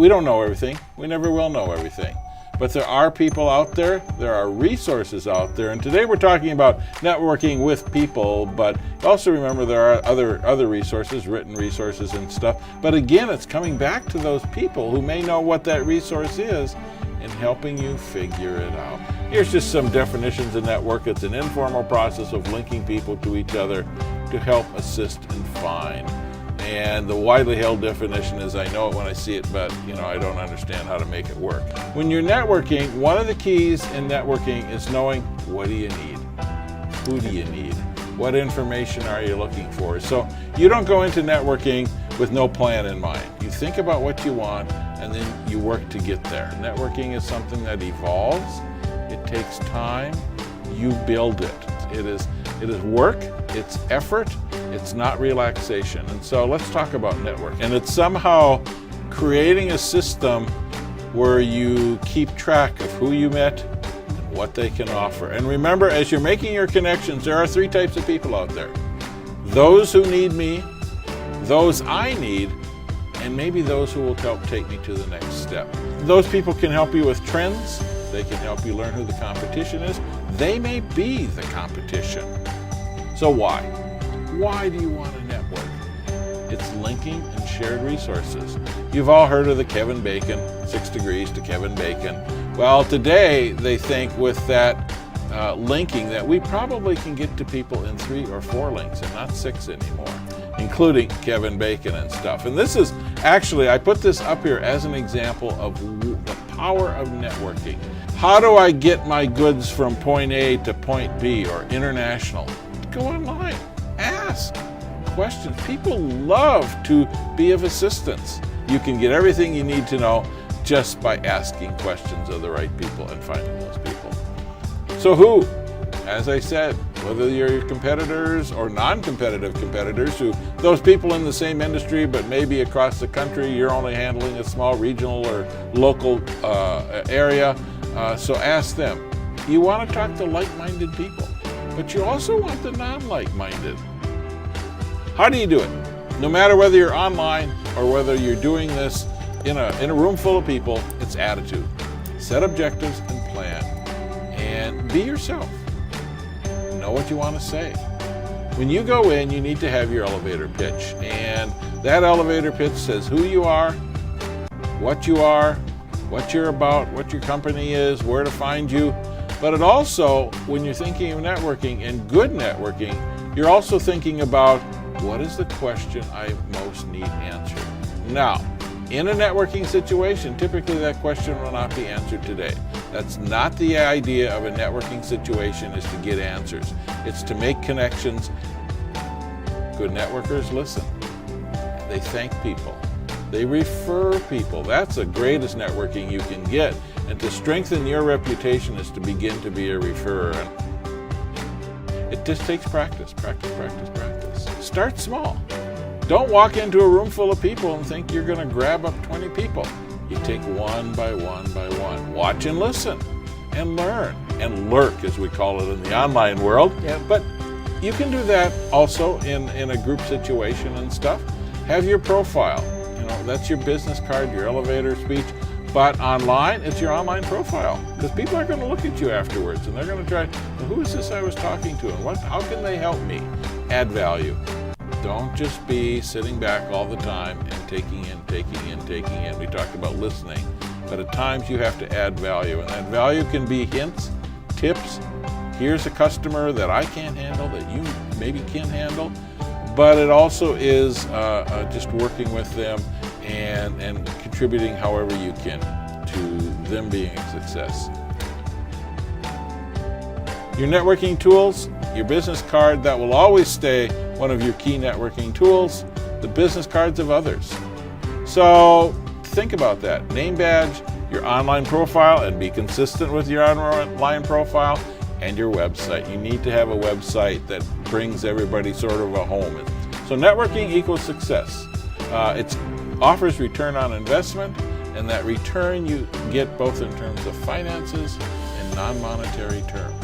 We don't know everything. We never will know everything. But there are people out there, there are resources out there, and today we're talking about networking with people, but also remember there are other resources, written resources and stuff. But again, it's coming back to those people who may know what that resource is and helping you figure it out. Here's just some definitions of network. It's an informal process of linking people to each other to help assist and find. And the widely held definition is, I know it when I see it, but I don't understand how to make it work. When you're networking, one of the keys in networking is knowing, what do you need? Who do you need? What information are you looking for? So you don't go into networking with no plan in mind. You think about what you want and then you work to get there. Networking is something that evolves. It takes time. You build it. It is work, it's effort, it's not relaxation. And so let's talk about network. And it's somehow creating a system where you keep track of who you met and what they can offer. And remember, as you're making your connections, there are three types of people out there. Those who need me, those I need, and maybe those who will help take me to the next step. Those people can help you with trends. They can help you learn who the competition is. They may be the competition. So why? Why do you want to network? It's linking and shared resources. You've all heard of the Kevin Bacon, 6 degrees to Kevin Bacon. Well, today they think with that linking that we probably can get to people in 3 or 4 links and not 6 anymore, including Kevin Bacon and stuff. And this is actually, I put this up here as an example of the power of networking. How do I get my goods from point A to point B or international? Go online, ask questions. People love to be of assistance. You can get everything you need to know just by asking questions of the right people and finding those people. So who? As I said, whether you're competitors or non-competitive competitors, those people in the same industry but maybe across the country, you're only handling a small regional or local area, so ask them. You want to talk to like-minded people, but you also want the non-like-minded. How do you do it? No matter whether you're online or whether you're doing this in a room full of people, it's attitude. Set objectives and plan, and be yourself. Know what you want to say. When you go in, you need to have your elevator pitch, and that elevator pitch says who you are, what you're about, what your company is, where to find you. But it also, when you're thinking of networking and good networking, you're also thinking about what is the question I most need answered. Now, in a networking situation, typically that question will not be answered today. That's not the idea of a networking situation, is to get answers. It's to make connections. Good networkers listen. They thank people. They refer people. That's the greatest networking you can get. And to strengthen your reputation is to begin to be a referrer. It just takes practice. Start small. Don't walk into a room full of people and think you're going to grab up 20 people. You take one by one. Watch and listen and learn and lurk, as we call it in the online world. Yeah. But you can do that also in a group situation and stuff. Have your profile. That's your business card, your elevator speech. But online, it's your online profile, because people are going to look at you afterwards and they're going to try, well, who is this I was talking to, and how can they help me? Add value. Don't just be sitting back all the time and taking in. We talked about listening, but at times you have to add value, and that value can be hints, tips. Here's a customer that I can't handle that you maybe can handle, but it also is just working with them and contributing however you can to them being a success. Your networking tools, your business card, that will always stay one of your key networking tools, the business cards of others. So think about that. Name badge, your online profile, and be consistent with your online profile, and your website. You need to have a website that brings everybody sort of a home. So networking equals success. It offers return on investment, and that return you get both in terms of finances and non-monetary terms.